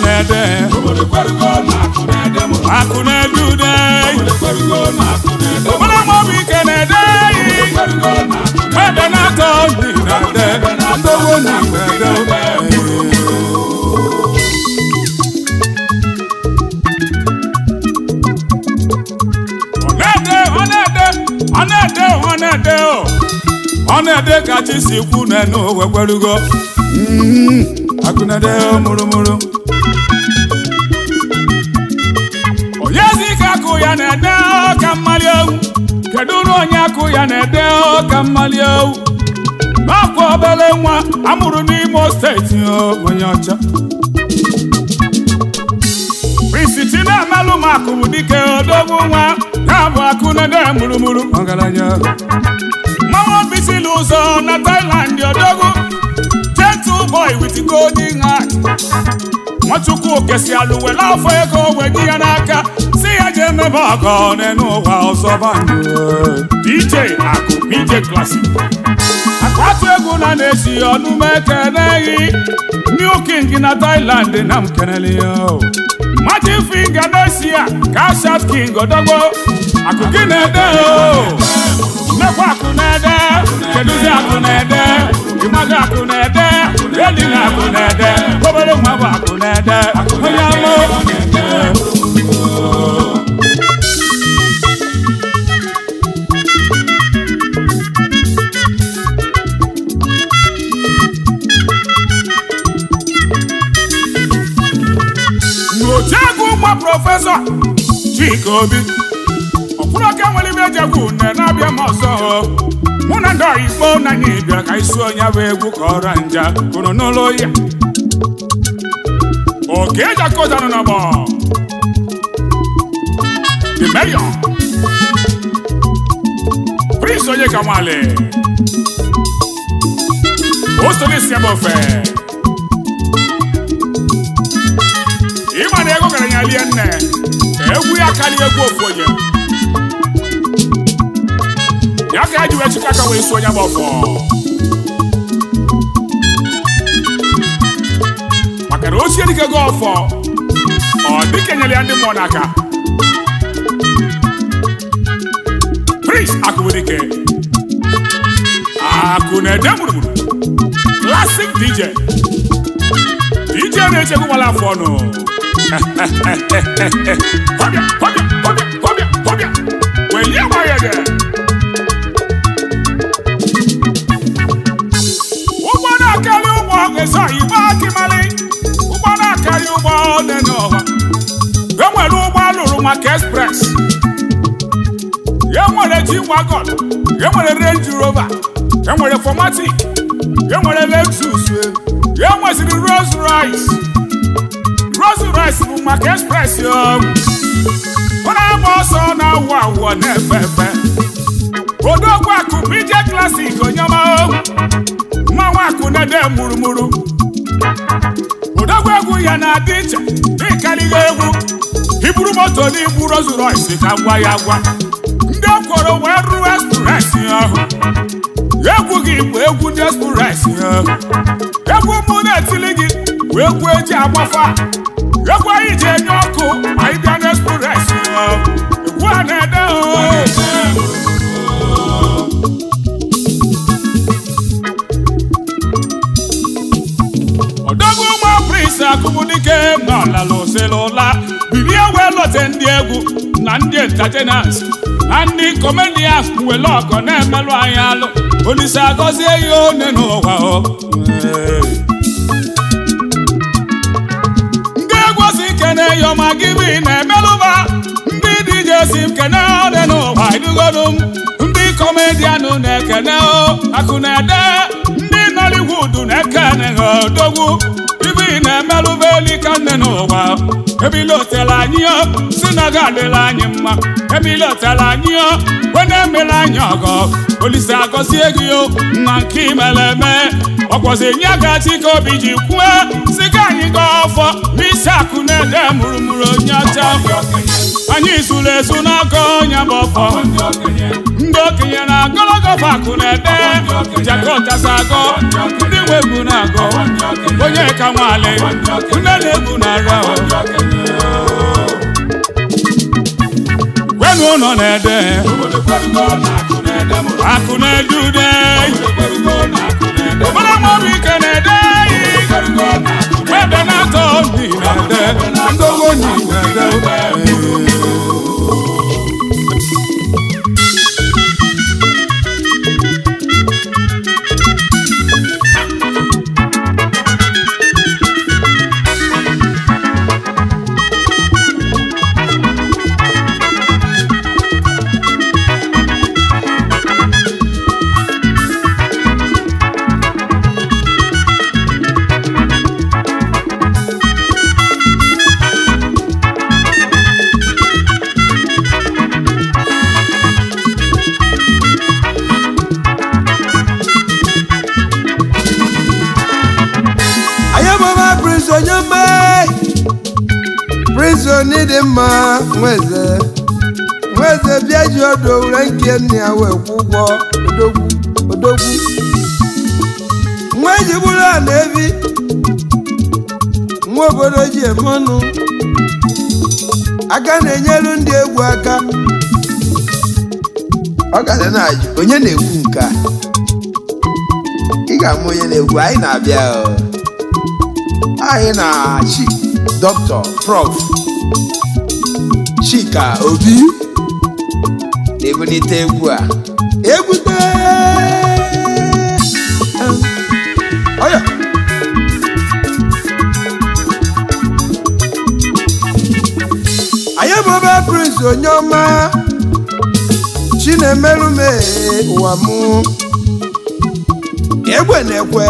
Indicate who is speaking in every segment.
Speaker 1: na-ede akụ na-edude obodo maọbụ ike na-ede ede na-atọ ndị na-ede ndowo ndị na-ede ọ na-ede ka chi si kwu n'enu wekwerugo akụ na-ede mụrụmụrụ onye zi ka akụ ya na-ede ka mmali ewu kedu na onye akụ ya na-ede ka mmali ewu n'akwa obere nwa amụrụ n'Imo steeti onye ọcha Prince Chinemelụ Makụ bụ dike odogwu nwa ya bụ akụ na-ede mụrụmụrụ ọgaranya mmanwụ bisili ụzọ na Thailand odogwu gentle boy with golden heart Nwachukwu kesialụ wele afọ ego wenye ya n'aka si ya je emebe ọgọ n'enu ụwa ọzọ bandụ DJ Akụ DJ Classic akpatu egwu na na-esi ọnụme keneghị New King na Thailand na m kenele ya Magic Finger na-esi ya Kashat King odogwu akụ gị na-ede mmekwa akụ na-ede keduzi akụ na-ede ịmaga akụ na-ede edi na akụ na-ede obere nwa bụ akụ na-ede onye amụ n'oche egwu nwa prọfesọ Chika Obi ọkwụrụka nwere ibe ejegwu nne na-abịa m ọzọ mụ na ndị Igbo na anyị bịara ka isi onye bụ egwu ka ọra nja kụrụ n'ụlọ ya oke ejakọtanụ n'ọgbọ the mayor Prince Onyeka Nwale osonisi ebe ofe ịma na ego gara ya lie nne egwu ya karịa egwu ofu onye ya ka ya ji wee chịkọ aka wee so onye gbọfọ maka na osie dike go ọfọ ọ dịka nyere ya ndị mmụọ n'aka Prince Akụbụdike akụ na-ede gburugburu classic DJ na-echekwukwala afọ ọnụ Kọbịa welie gbanye gị ụgbọ na-akarị ụgbọ eso igbo akịmalị ụgbọ na-akarị ụgbọ dị n'ọha enwere ụgbọ alụrụ maka express enwere G-Wagon enwere Range Rover enwere Formatic enwere Lexus enweziri Rolls Royce bụ maka express ọ na-agba ọsọ na-awụ awụ na-efe efe odogwu akụ DJ Classic onyema mmanwụ akụ na-ede mụrụmụrụ odogwu egwu ya na-adị iche dịkarịghị egwu iburu moto na ibu Rolls Royce ka gwa ya gwa ndị okworo wee ruo express ahụ egwu gị bụ egwu ndị express ahụ egwu mụ na-etili gị bụ egwu eji agbafa egwu anyị ji enye ọkụ ma ị bịa n'express egwu a na-ede odogwu nwa Prince Akụbụdike n'ọlala oselụla bilie wee lote ndị egwu na ndị entertainers na ndị comedians wele ọgọ na-emelụ anyị alụ Olise agọzie ya one n'ụwa ndị egwu si kene yọma gịbị na-emelụba ndị DJ si m kene one n'ụwa idugolu m ndị comedian na-ekene akụ na-ede ndị Nollywood na-ekene odogwu ibi na-emelụba elika nne n'ụwa ebilotela anyị si na ga adịla anyị mma ebilotela anyị wena emela anyị ọgọ Olise agọzie gị na nke imele eme ọkwọzi nye gachi ka obi ji kwue si ka anyị gaa ọfọ n'isi akụ na-ede mụrụmụrụ onye ọcha anyị zuru ezu n'aka onye bụ ọfọ ndị ndị okenye na-agọlọgọ fakụ na-ede jakọchasị agọ ndị nwe egwu na-agọ onye ka nwale nne na-egwu na-ara kwenu ụlọ na-ede akụ na-ede ude mara nwaobi ike na-ede ebe na-atọ ndị na-ede ndogo ndị na-ede
Speaker 2: prison dị mma nweze bịa ji ọdụ ure nke nne ya wee kwụ ụgwọ odogwu nwa eji bụrụ a na-ebi nwa obodo ji eme ọnụ aka na-enyelu ndị egwu aka ọ gara na-ajụ onye na-ekwu nke a ị ga-ama onye na-ekwu anyị na-abịa anyị na chi Dr. Prof. Chika Obi na-ebunite egwu a egwute ọya anyị bụ ọba Prince onye ọma Chinemeru ụwa mụ egwe na-ekwe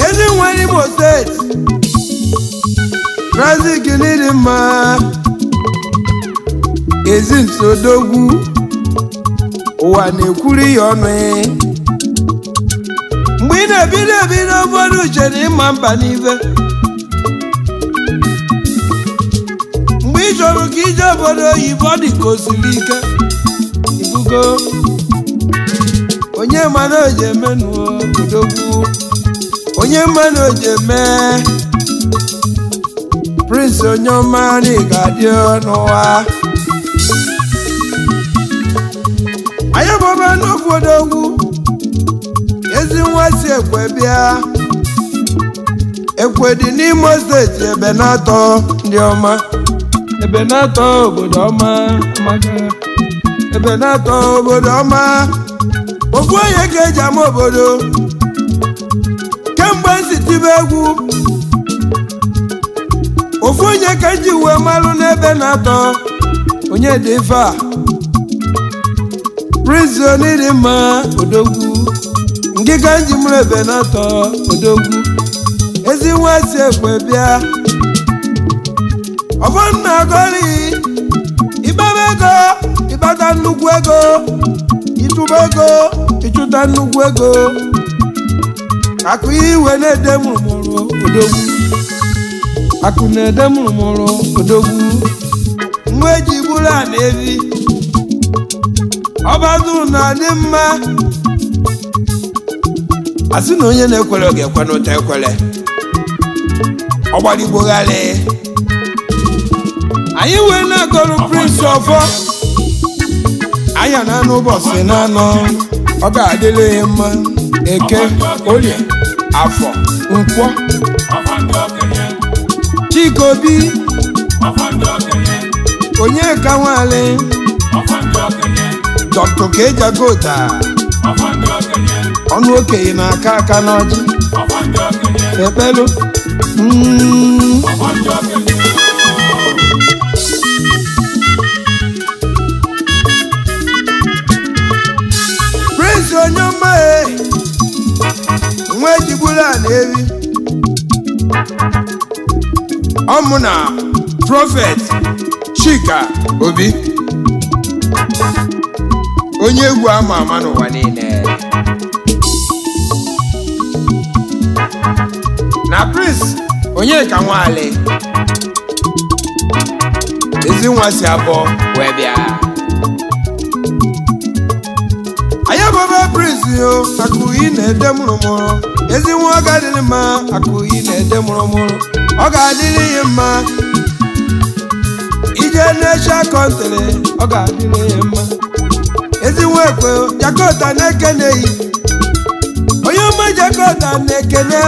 Speaker 2: ezi nwa Imo steeti Trazik n'ịdị mma ezi nsodogwu ụwa na-ekwuri ya ọnụ mgbe ị na-ebido ụfọdụ uche na ịma mba n'ife mgbe ị chọrọ ka ije obodo oyibo ọ dị ka osiri ike ibugo onye mana oji eme n'odogwu onye mana oji eme Prince onye ọma ga-adị n'ụwa anyị bụba n'okwu odogwu ezi nwa si ekwe bịa ekwe dị n'Imo steeti ebe na-atọ ndị ọma ebe na-atọ obodo ọma ebe na-atọ obodo ọma ofu onye ga-eji ama obodo kemgbe nsi tibe egwu ofu onye ka ji uwe malụ n'ebe na-atọ onye dị ife a Prison dị mma odogwu ngịga nji mụrụ ebe na-atọ odogwu ezi nwa si ekwe bịa ọfọdụ na-agọrị ịgbaba ego ịgbata nnukwu ego ịtụba ego ịchụta nnukwu ego akụ iwe na-ede mụrụmụrụ odogwu akụ na-ede mụrụmụrụ odogwu nwa eji bụrụ a na-ebi ọbazụ na-adị mma asị na onye na-ekwere ọ ga-ekwe n'ụta ekwere ọgbaligbogharị anyị wee na-agọrụ Prince ọfọ anya na anụ ụbọchị na-anọ ọ ga-adịrị ya mma eke orie afọ nkwọ Chika Obi onye ka nwale Dr. Kejagota ọnụ okenye na-aka aka n'ọjị ekpelu Prince onye ọma nwa ejigburu a na-eri ọmụ na Prophet Chika Obi onye egwu ama ama n'ụwa niile na Prince onye ka nwale ezi nwa si abụọ wee bịa ayababa prince yo akụyi na-ede mụrụmụrụ ezi nwa ọ ga-adịrị mma akụyi na-ede mụrụmụrụ ọ ga-adịrị ya mma ije n'echa kọntrị ọ ga-adịrị ya mma ezi nwa ekwe Jakọta na-ekene yi onye ọma Jakọta na-ekene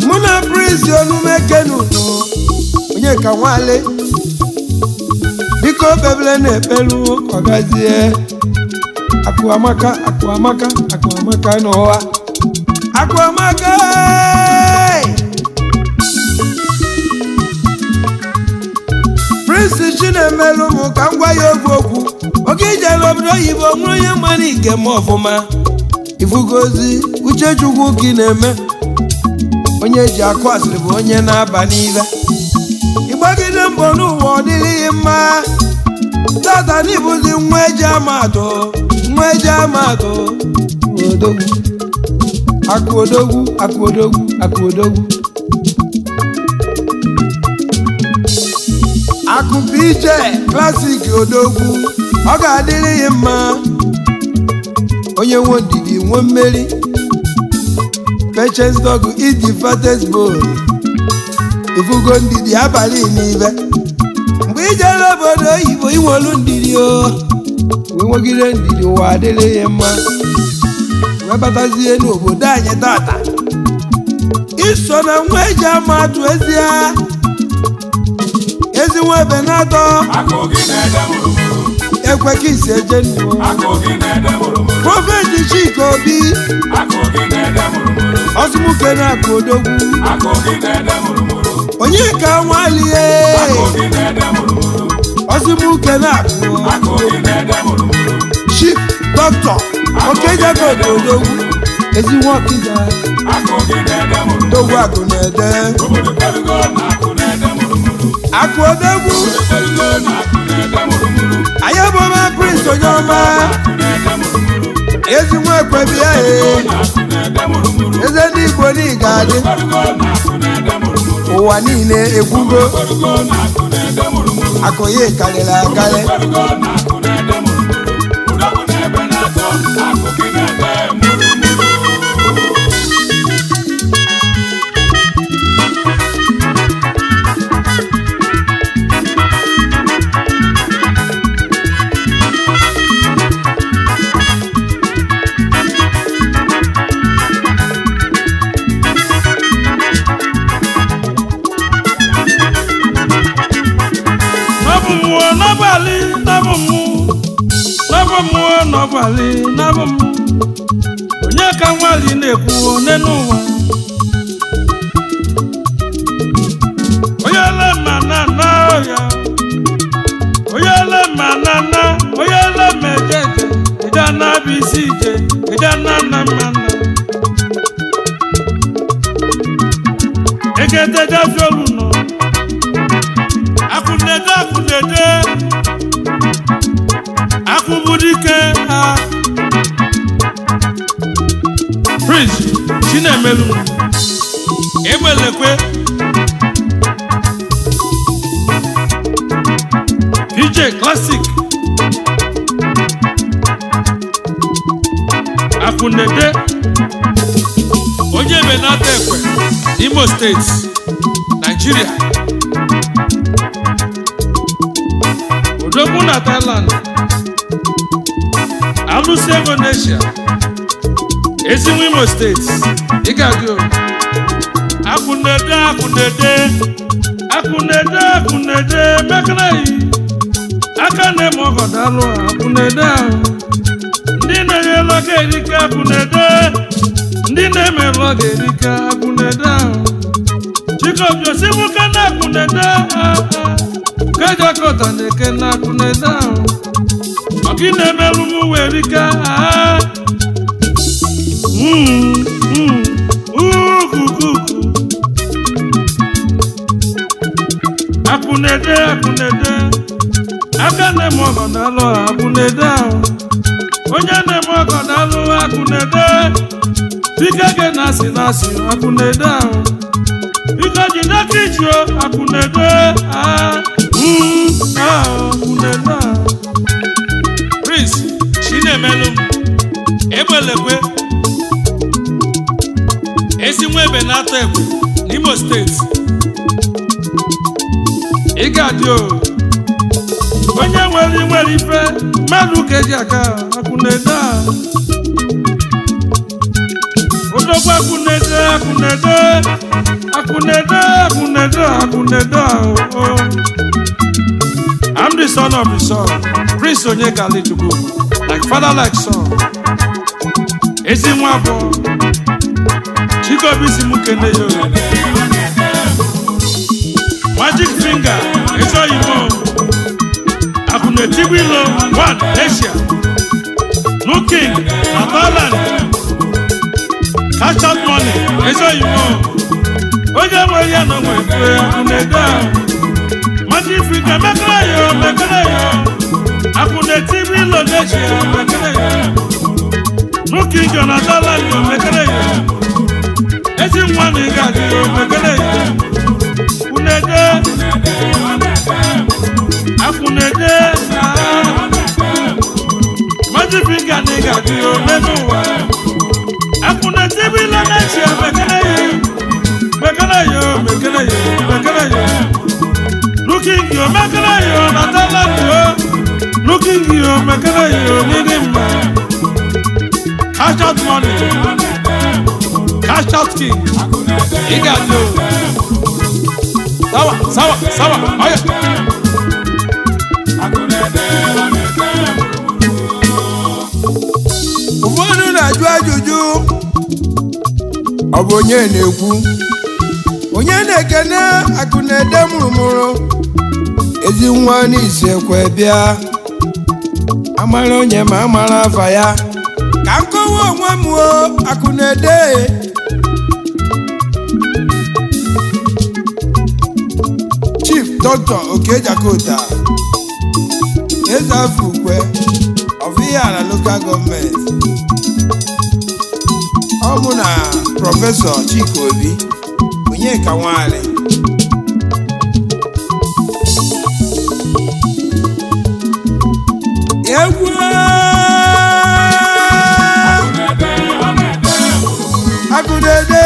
Speaker 2: mụ na prince onume ekene unu onye ka nwale biko bebele na-ekpelu ọgazie Akụamaka n'ụwa Akụamaka Prince Chinemelu mụ ka m gwa ya okwu oge ije n'obodo oyibo nwere onye mmanụ ike m ọfụma ifugozi Uchechukwu ka ị na-eme onye ji akụ asịrị bụ onye na-aba n'ibe ịgbagide mbọ n'ụwa ọ dịrịghị mma tata n'ịbụzi nwa eji amatụ odogwu akụ PJ klasik odogwu ọ ga-adịrịghị mma onye nwe ndidi nwe mmeri Patience dog is the fattest boy ifugo ndidi abalị n'ibe mgbe ijere obodo oyibo inwelu ndidi nwegide ndidi ụwa adịrịghị mma wee batazie n'obodo anyị tata iso na nwa eji ama atụ ezi nwa ebe na-atọ ekwe ka isi eje nnu Prọfeti Chika Obi ọsụmuke na-akụ odogwu onye ka nwalie ọsụmuke na-akụ Chief Dr. Okejagod odogwu ezi nwa Okija odogwu akụ na-ede akụ odogwu ayaboma Prince onye ọma ezi nwa ekwebi ya eze ndị Igbo niile adị ụwa niile ekwugo akụ ya karịrị akarị onye ka nwali na-ekwu n'enu ụwa onye ele ma na ya onye ele ma na onye ele ma eje ije na-abụ isi ije ije na egede jafi olu nọ akụnede akụbudike ha Prince Chinemelu Egbelekwe PJ Classic Akunede onye Benata Ekwe Imo State Nigeria Odogwu na Thailand Alusi ego Asia Ezinwe Imo State Igadio Akunede Mekanai Akane Mogodalo Akunede ndị na-enyela ga erika Akunede ndị na-emelụ ga erika Akunede Chikobio Sibuka na Akunede Jakọta na-eke na Akunede ọgị na-emelụ m werika Akunede aka na-eme ọgọ n'alụ Akunede onye na-eme ọgọ n'alụ Akunede bika gị na-asị Akunede biko jide ka ijio Akunede Akunede Prince Chinemelu
Speaker 3: Egbelekwe ezi nwa ebe na-atọ egbe n'Imo steeti ị ga-adị o onye nwere ife mmadụ ka eji aka akwụnede odogwu akwụnede I'm the son of the son, Prince Onyeka Alichukwu, like father like son. Ezi nwa abụọ Chikobisi mukene yo Magic Finger Eso Imo Akunetibilo One Asia No King na Thailand Cash out money Eso Imo Oje nwe ya no nwe akuneda Magic Finger mekele yo Akunetibilo Asia mekele yo No King na Thailand yo mekele yo Ezi mwani gadi yo mekele yo Akunede Magic Finger ni gadi yo menuwa Akunetibilo Asia mekele yo Looking yo mekele yo na Thailand yo Looking yo mekele yo nidimma Cash out money Cash out king Igado Sawa Oya
Speaker 2: ụfọdụ na-ajụ ajụjụ ọ bụ onye na-ekwu onye na-ekene Akunede mụrụmụrụ ezi nwa n'isi ekwe bịa amara onye ma amara afa ya ka nkọwa onwe m Akunede Chief Dr. Okejakota eze afọ ukwe Ọvịara Local Government ọ mụ na Prọfesọ Chika Obi Onyeka Nwali egwu Akunede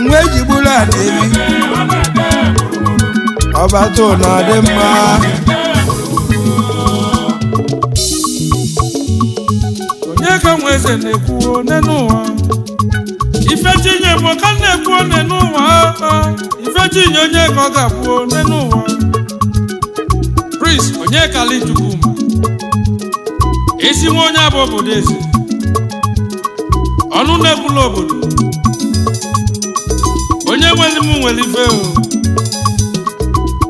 Speaker 2: nwa ejigburu adịbi ọbata na dị mma
Speaker 3: Onyeka Nweze na-ekwu n'ụwa ife tinye mụ ka na-ekwu n'ụwa ife tinye Onyeka ọ ga-akwu n'ụwa Prince Onyeka Alichukwu ezi nwa onye abụ obodo eze ọnụ na-ekwula obodo onye nwere m nwere ife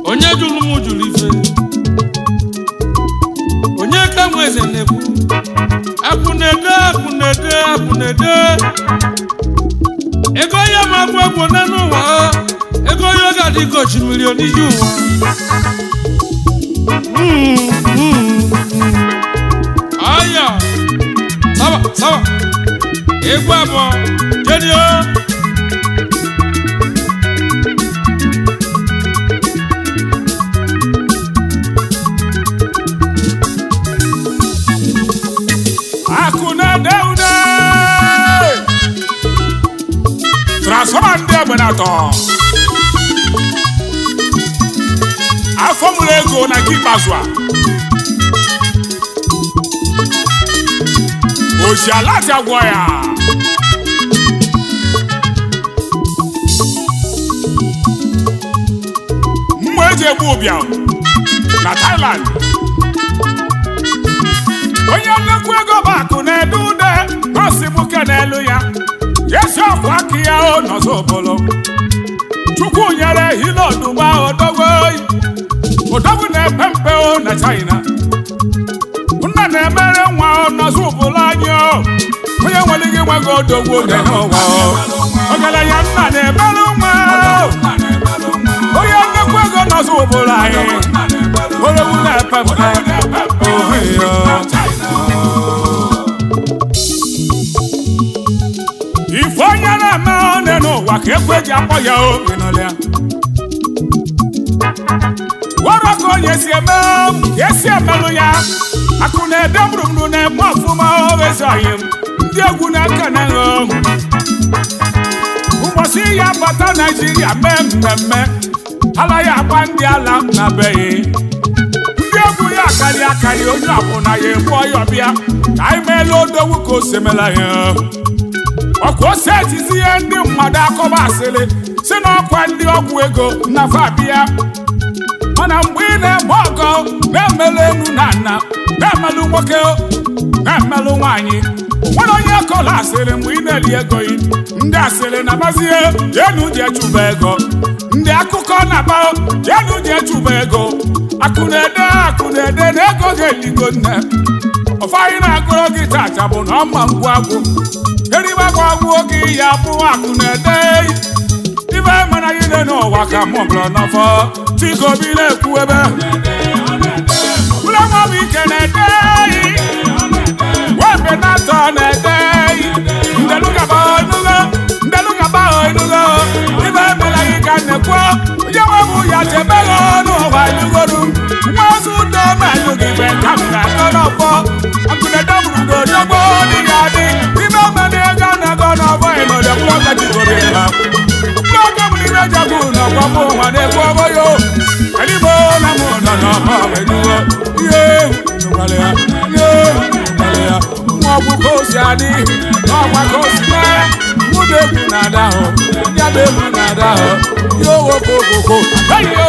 Speaker 3: onye jụrụ m jụrụ ife Onyeka Nweze na-ekwu Akunede ego ya ma agwụ n'ụwa ego ya ga-adị ka osimiri oniju ụwa aya sawa egwu abụọ jedio
Speaker 1: Akunede ude transformer ndị egbe na-atọ afọ mụrụ ego na nke ikpeazụ a oji alati agwọ ya mgbe eji egbu ụbịam na Thailand onye nnekwu ego bụ Akunede ude nọsibuke n'elu ya Yesu ọkwa aka ya nọzọ obolo Chukwu nyere hilo ọdụgba odogwu na-epe mpe na China nna na-emere nwa nọzọ obolo anyị onye nwere gị nwago odogwu oge n'ụwa ọgaranya nna na-emere nwa onye nnekwu ego nọzọ obolo anyị odogwu na-epe mpe ife onye na-eme one n'ụwa ka ekwe ji akpọ ya ogenọlịa wara ka onye si eme ka esi emelụ ya akụ na-ede mụrụmụrụ na-eme ọfụma owezoghị m ndị egwu na-aka na nghọ ụbọchị ya bata Naijiria mee mmemme alaghị agba ndị ala na beghị ndị egwu ya akarị onye ọbụla ya egbu ọya ọbịa ka anyị meela odogwu ka o semela ya ọkụ ose etizi ihe ndị mmadụ akọba asịrị si n'ọkwa ndị ọgwụ ego na fabia mana mgbe ị na-eme ọgọ na-emelu enu na nna na-emelụ nwoke na-emelụ nwaanyị nwere onye kọla asịrị mgbe ị na-eli ego yi ndị asịrị na-agbazie jenu ji echụba ego ndị akụkọ na-agba jenu ji echụba ego akụ na-ede na ego ga-eligo nne ọfanyị na-agụrụ gị tata bụ na ọma ngwagwụ eribagwagwụ oge ya bụ akụ na-ede ibe mana ile n'ụwa ka mụ bụrụ n'ọfọ Chikobi na-ekwu ebe ụlọmọbụ ike na-ede webe na-atọ na-ede ndelugaba enugo ibe emela gị ka nnekwu onye nwebụ ya chebego n'ụwa enugoru nwa ozu udo menụ gị be ka m ga-atọ n'ọfọ akụnede bụrụ n'odogbo dị ya dị ibe omena ego na-ego n'ọfọ ịnọdọbụlọga Chikobi ha jabu na kwamo wane kwaboyo alibo na mona na mawenugo ye nugalea mwabu kosiani mwa kosina mude kunadaho yabe kunadaho yo wo koko ayo